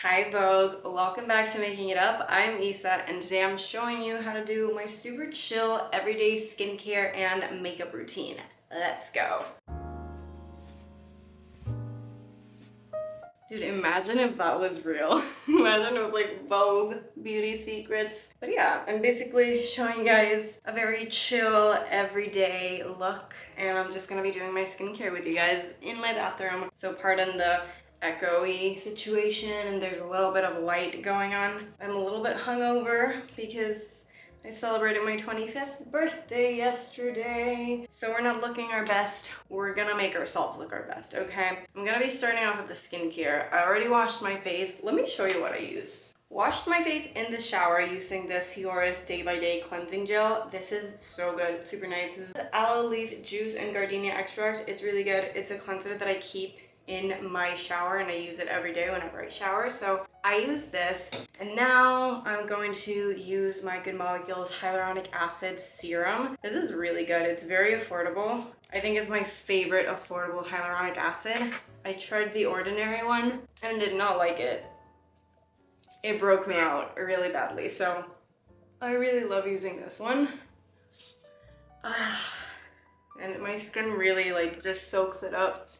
Hi Vogue, welcome back to Making It Up. I'm Isa and today I'm showing you how to do my super chill everyday skincare and makeup routine. Let's go. Dude, imagine if that was real. Imagine it was like Vogue Beauty Secrets. But yeah, I'm basically showing you guys a very chill everyday look and I'm just gonna be doing my skincare with you guys in my bathroom. So pardon the echoey situation and there's a little bit of light going on. I'm a little bit hungover because I celebrated my 25th birthday yesterday. So we're not looking our best. We're gonna make ourselves look our best, okay? I'm gonna be starting off with the skincare. I already washed my face. Let me show you what I used. Washed my face in the shower using this Hioris Day by Day cleansing gel. This is so good, it's super nice. This is aloe leaf juice and gardenia extract. It's really good. It's a cleanser that I keep in my shower and I use it every day whenever I shower. So I use this and now I'm going to use my Good Molecules Hyaluronic Acid Serum. This is really good. It's very affordable. I think it's my favorite affordable hyaluronic acid. I tried the ordinary one and did not like it. It broke me out really badly. So I really love using this one. And my skin really like just soaks it up.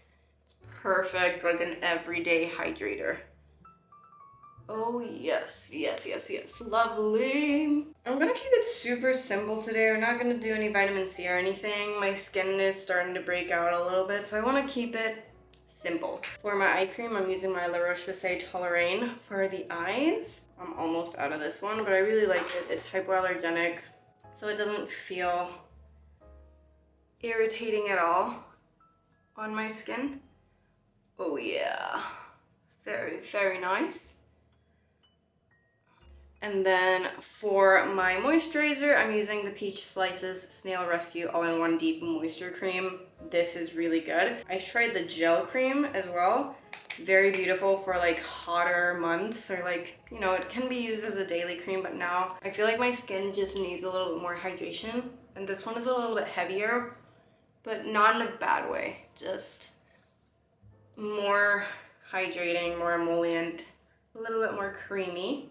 Perfect, like an everyday hydrator. Oh yes, yes, yes, yes, lovely. I'm gonna keep it super simple today. We're not gonna do any vitamin C or anything. My skin is starting to break out a little bit, so I wanna keep it simple. For my eye cream, I'm using my La Roche-Posay Toleraine for the eyes. I'm almost out of this one, but I really like it. It's hypoallergenic, so it doesn't feel irritating at all on my skin. Oh yeah, very, very nice. And then for my moisturizer, I'm using the Peach Slices Snail Rescue All-in-One Deep Moisture Cream. This is really good. I've tried the gel cream as well. Very beautiful for like hotter months or like, you know, it can be used as a daily cream, but now I feel like my skin just needs a little bit more hydration. And this one is a little bit heavier, but not in a bad way, just more hydrating, more emollient, a little bit more creamy.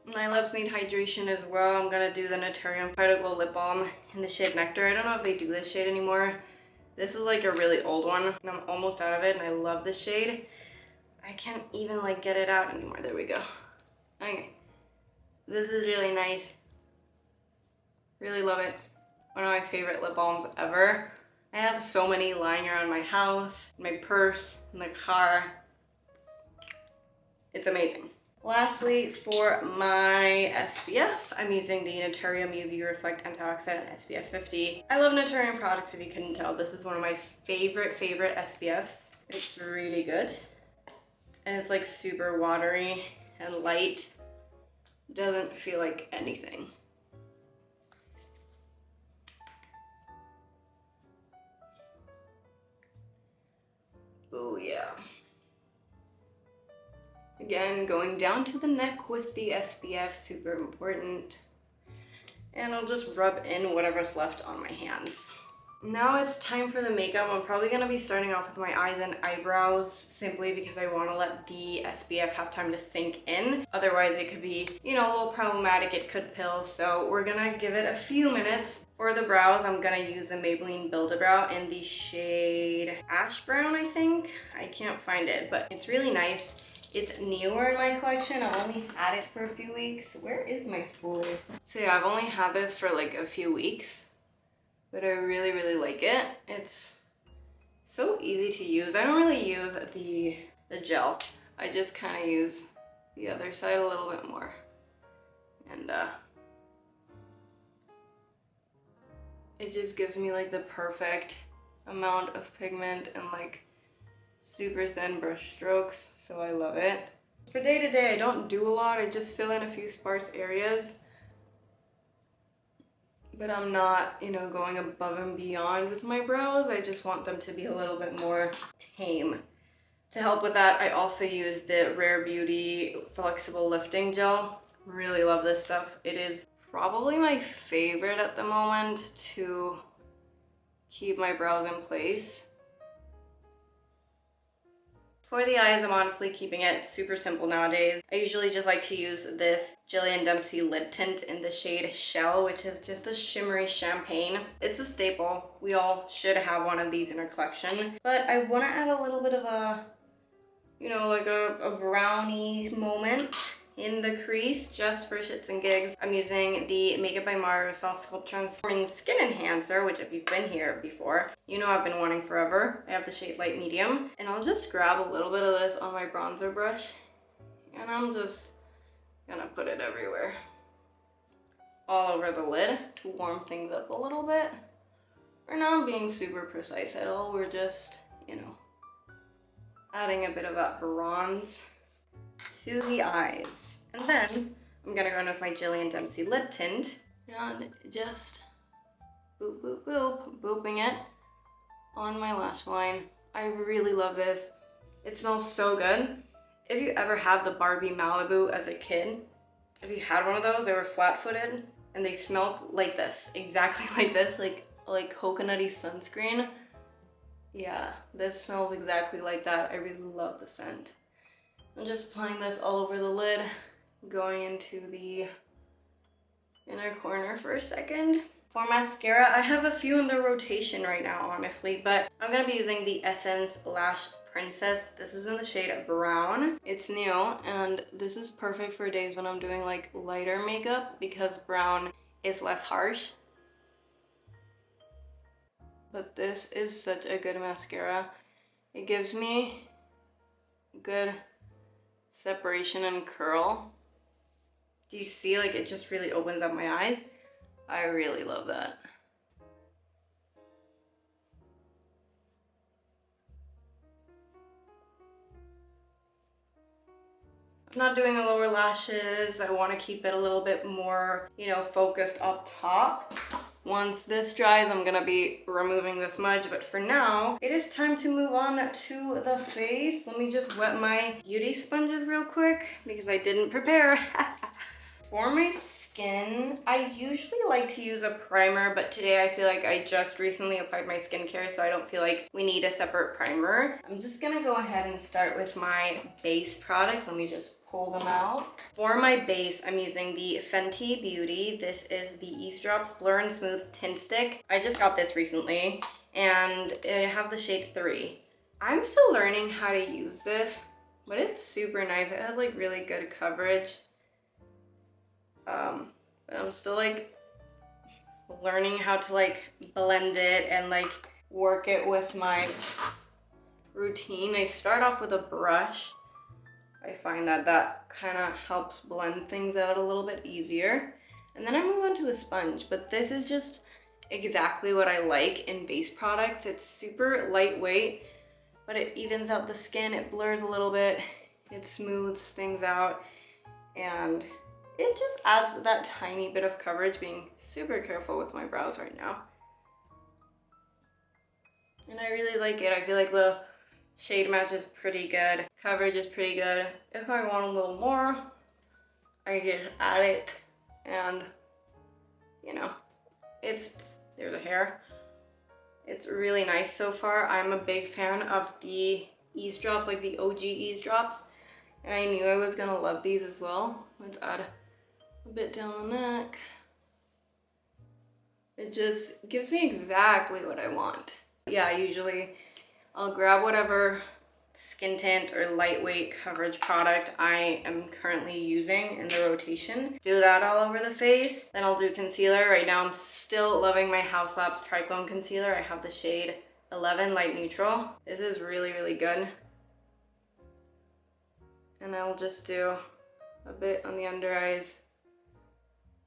My lips need hydration as well. I'm gonna do the Naturium Fight Glow Lip Balm in the shade Nectar. I don't know if they do this shade anymore. This is like a really old one and I'm almost out of it and I love this shade. I can't even like get it out anymore. There we go. Okay. This is really nice. Really love it. One of my favorite lip balms ever. I have so many lying around my house, my purse, in the car. It's amazing. Lastly, for my SPF, I'm using the Naturium UV Reflect Antioxidant SPF 50. I love Naturium products, if you couldn't tell. This is one of my favorite SPFs. It's really good. And it's like super watery and light. Doesn't feel like anything. Oh yeah. Again, going down to the neck with the SPF, super important. And I'll just rub in whatever's left on my hands. Now it's time for the makeup. I'm probably gonna be starting off with my eyes and eyebrows simply because I wanna let the SPF have time to sink in. Otherwise it could be, you know, a little problematic, it could pill. So we're gonna give it a few minutes. For the brows, I'm gonna use the Maybelline Build-A-Brow in the shade Ash Brown, I think. I can't find it, but it's really nice. It's newer in my collection. I've only had it for a few weeks. Where is my spoolie? So yeah, I've only had this for like a few weeks, but I really, really like it. It's so easy to use. I don't really use the gel. I just kind of use the other side a little bit more. And it just gives me like the perfect amount of pigment and like super thin brush strokes, so I love it. For day to day, I don't do a lot. I just fill in a few sparse areas. But I'm not, you know, going above and beyond with my brows. I just want them to be a little bit more tame. To help with that, I also use the Rare Beauty Flexible Lifting Gel. Really love this stuff. It is probably my favorite at the moment to keep my brows in place. For the eyes, I'm honestly keeping it super simple nowadays. I usually just like to use this Jillian Dempsey lid tint in the shade Shell, which is just a shimmery champagne. It's a staple. We all should have one of these in our collection. But I want to add a little bit of a, you know, like a brownie moment in the crease just for shits and gigs. I'm using the Makeup by Mario Soft Sculpt Transforming Skin Enhancer, which if you've been here before, you know I've been wanting forever. I have the shade Light Medium. And I'll just grab a little bit of this on my bronzer brush and I'm just gonna put it everywhere. All over the lid to warm things up a little bit. We're not being super precise at all. We're just, you know, adding a bit of that bronze to the eyes. And then I'm gonna go in with my Jillian Dempsey lid tint and just boop, boop, boop, booping it on my lash line. I really love this. It smells so good. If you ever had the Barbie Malibu as a kid, if you had one of those, they were flat-footed and they smelled like this, exactly like this, like coconutty sunscreen. Yeah, this smells exactly like that. I really love the scent. I'm just applying this all over the lid, going into the inner corner for a second. For mascara, I have a few in the rotation right now, honestly, but I'm gonna be using the Essence Lash Princess. This is in the shade Brown. It's new, and this is perfect for days when I'm doing like lighter makeup because brown is less harsh. But this is such a good mascara. It gives me good separation and curl. Do you see, like, it just really opens up my eyes? I really love that. I'm not doing the lower lashes. I want to keep it a little bit more, you know, focused up top. Once this dries, I'm gonna be removing the smudge, but for now, it is time to move on to the face. Let me just wet my beauty sponges real quick because I didn't prepare. For my skin, I usually like to use a primer, but today I feel like I just recently applied my skincare, so I don't feel like we need a separate primer. I'm just gonna go ahead and start with my base products. Let me just pull them out. For my base, I'm using the Fenty Beauty. This is the Ease Drops Blur and Smooth Tint Stick. I just got this recently, and I have the shade 3. I'm still learning how to use this, but it's super nice. It has like really good coverage. But I'm still like learning how to like blend it and like work it with my routine. I start off with a brush. I find that that kind of helps blend things out a little bit easier. And then I move on to a sponge, but this is just exactly what I like in base products. It's super lightweight, but it evens out the skin. It blurs a little bit. It smooths things out, and it just adds that tiny bit of coverage, being super careful with my brows right now. And I really like it. I feel like the shade match is pretty good. Coverage is pretty good. If I want a little more, I just add it, and you know, there's a hair. It's really nice so far. I'm a big fan of the Ease Drops, like the OG Ease Drops, and I knew I was gonna love these as well. Let's add a bit down the neck. It just gives me exactly what I want. Yeah, usually I'll grab whatever skin tint or lightweight coverage product I am currently using in the rotation. Do that all over the face. Then I'll do concealer. Right now I'm still loving my House Labs Triclone Concealer. I have the shade 11 Light Neutral. This is really, really good. And I will just do a bit on the under eyes,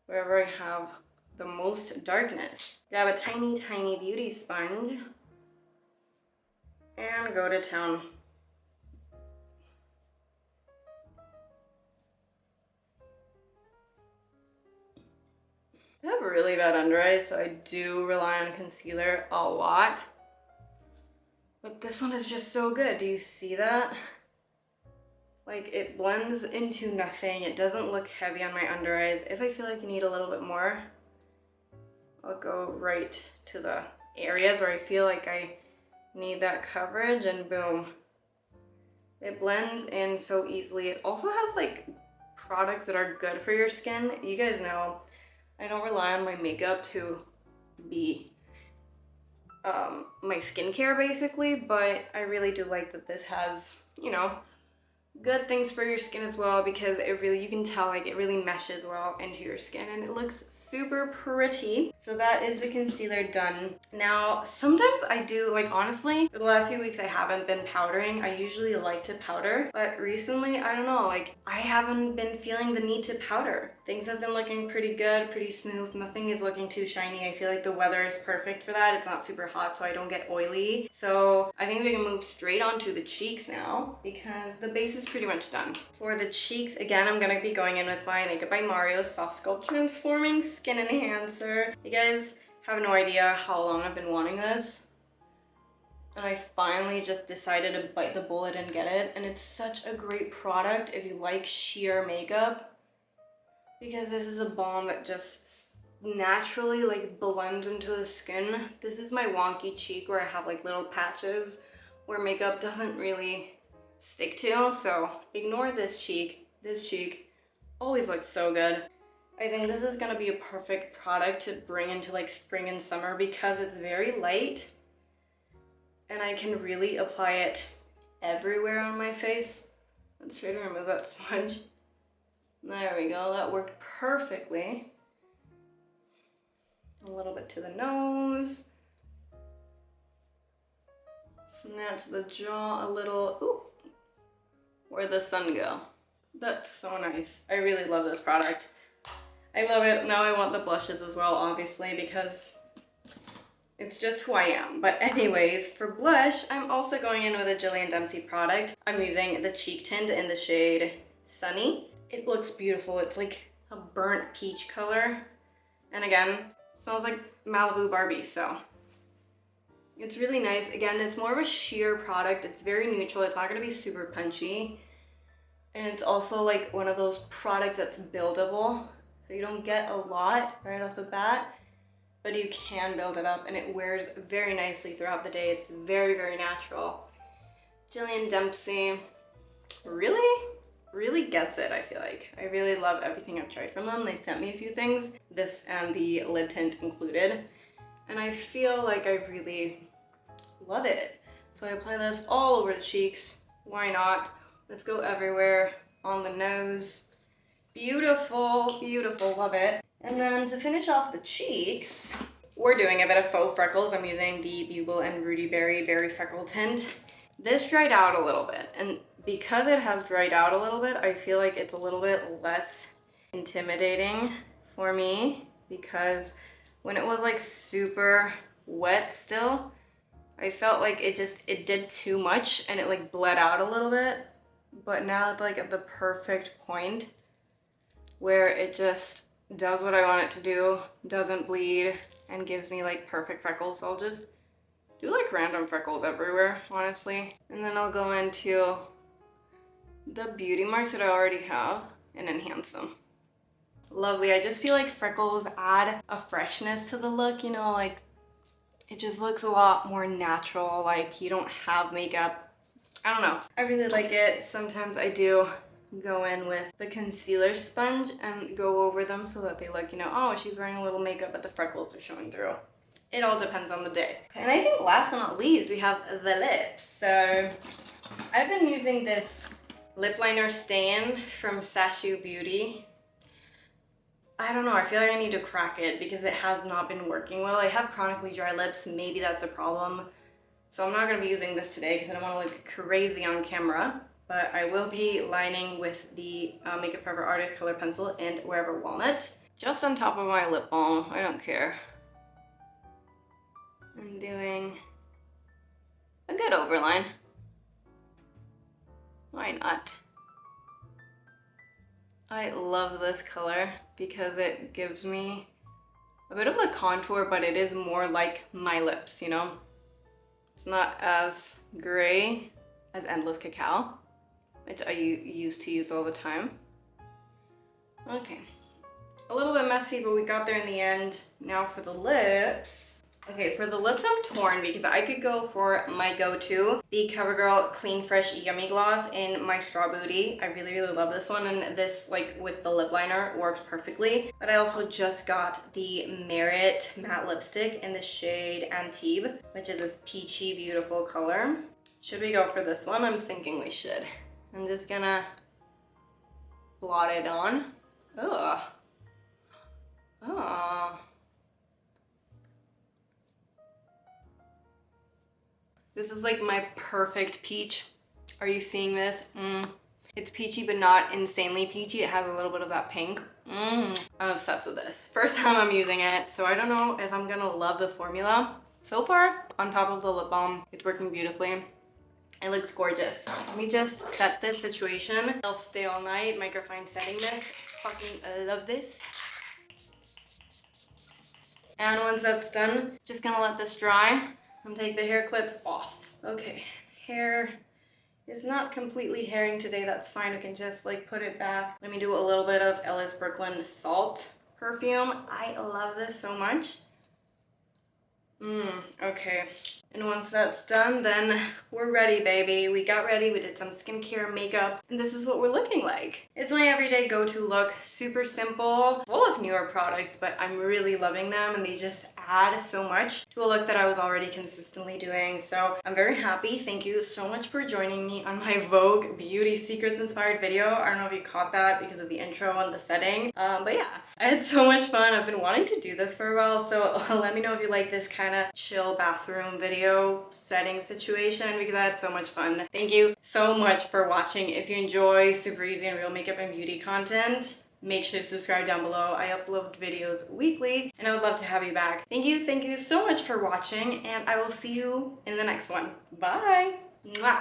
wherever I have the most darkness. Grab a tiny, tiny beauty sponge and go to town. I have really bad under eyes, so I do rely on concealer a lot. But this one is just so good. Do you see that? Like, it blends into nothing. It doesn't look heavy on my under eyes. If I feel like you need a little bit more, I'll go right to the areas where I feel like I need that coverage, and boom. It blends in so easily. It also has like products that are good for your skin. You guys know I don't rely on my makeup to be my skincare basically, but I really do like that this has, you know, good things for your skin as well, because it really, you can tell like it really meshes well into your skin and it looks super pretty. So that is the concealer done. Now sometimes I do, like, honestly for the last few weeks I haven't been powdering. I usually like to powder, but recently I don't know, like I haven't been feeling the need to powder. Things have been looking pretty good, pretty smooth. Nothing is looking too shiny. I feel like the weather is perfect for that. It's not super hot so I don't get oily. So I think we can move straight on to the cheeks now because the base is pretty much done. For the cheeks, again, I'm gonna be going in with my Makeup by Mario Soft Sculpt Transforming Skin Enhancer. You guys have no idea how long I've been wanting this. And I finally just decided to bite the bullet and get it. And it's such a great product if you like sheer makeup, because this is a balm that just naturally like blends into the skin. This is my wonky cheek where I have like little patches where makeup doesn't really stick to, so ignore this cheek. This cheek always looks so good. I think this is gonna be a perfect product to bring into like spring and summer because it's very light and I can really apply it everywhere on my face. Let's try to remove that smudge. There we go, that worked perfectly. A little bit to the nose. Snatch the jaw a little. Ooh, where'd the sun go? That's so nice. I really love this product. I love it. Now I want the blushes as well, obviously, because it's just who I am. But anyways, for blush, I'm also going in with a Jillian Dempsey product. I'm using the cheek tint in the shade Sunny. It looks beautiful. It's like a burnt peach color. And again, it smells like Malibu Barbie, so it's really nice. Again, it's more of a sheer product. It's very neutral. It's not gonna be super punchy. And it's also like one of those products that's buildable. So you don't get a lot right off the bat, but you can build it up and it wears very nicely throughout the day. It's very, very natural. Jillian Dempsey really gets it, I feel like. I really love everything I've tried from them. They sent me a few things, this and the lid tint included, and I feel like I really love it. So I apply this all over the cheeks. Why not? Let's go everywhere. On the nose. Beautiful, beautiful, love it. And then to finish off the cheeks, we're doing a bit of faux freckles. I'm using the Bugle and Rudy Berry Berry Freckle Tint. This dried out a little bit, and because it has dried out a little bit, I feel like it's a little bit less intimidating for me, because when it was like super wet still, I felt like it did too much and it like bled out a little bit. But now it's like at the perfect point where it just does what I want it to do, doesn't bleed, and gives me like perfect freckles. So I'll just do like random freckles everywhere, honestly. And then I'll go into the beauty marks that I already have and enhance them. Lovely. I just feel like freckles add a freshness to the look, you know, like it just looks a lot more natural, like you don't have makeup. I don't know. I really like it. Sometimes I do go in with the concealer sponge and go over them so that they look, you know, oh, she's wearing a little makeup but the freckles are showing through. It all depends on the day. And I think last but not least, we have the lips. So I've been using this lip liner stain from Sashu Beauty. I don't know, I feel like I need to crack it because it has not been working well. I have chronically dry lips, maybe that's a problem. So I'm not gonna be using this today because I don't wanna look crazy on camera, but I will be lining with the Makeup Forever Artist Color Pencil and Wherever Walnut. Just on top of my lip balm, I don't care. I'm doing a good overline. Why not? I love this color because it gives me a bit of the contour, but it is more like my lips, you know? It's not as gray as Endless Cacao, which I used to use all the time. Okay, a little bit messy, but we got there in the end. Now for the lips, Okay, for the lips I'm torn because I could go for my go-to, the CoverGirl Clean Fresh Yummy Gloss in my Straw Booty. I really, really love this one, and this, like, with the lip liner works perfectly. But I also just got the Merit matte lipstick in the shade Antibes, which is this peachy, beautiful color. Should we go for this one? I'm thinking we should. I'm just gonna blot it on. Ugh. Oh. This is like my perfect peach. Are you seeing this? It's peachy, but not insanely peachy. It has a little bit of that pink. I'm obsessed with this. First time I'm using it, so I don't know if I'm gonna love the formula. So far, on top of the lip balm, it's working beautifully. It looks gorgeous. Let me just set this situation. Self stay all night, microfine setting this. Fucking love this. And once that's done, just gonna let this dry and take the hair clips off. Okay, hair is not completely hairing today. That's fine. I can just like put it back. Let me do a little bit of Ellis Brooklyn Salt perfume. I love this so much. Okay. And once that's done, then we're ready, baby. We got ready, we did some skincare, makeup, and this is what we're looking like. It's my everyday go-to look, super simple, full of newer products, but I'm really loving them, and they just add so much to a look that I was already consistently doing. So I'm very happy. Thank you so much for joining me on my Vogue Beauty Secrets inspired video. I don't know if you caught that because of the intro and the setting, but yeah, I had so much fun. I've been wanting to do this for a while, so let me know if you like this kind of chill bathroom video setting situation because I had so much fun. Thank you so much for watching. If you enjoy super easy and real makeup and beauty content, make sure to subscribe down below. I upload videos weekly and I would love to have you back. Thank you so much for watching, and I will see you in the next one. Bye! Mwah.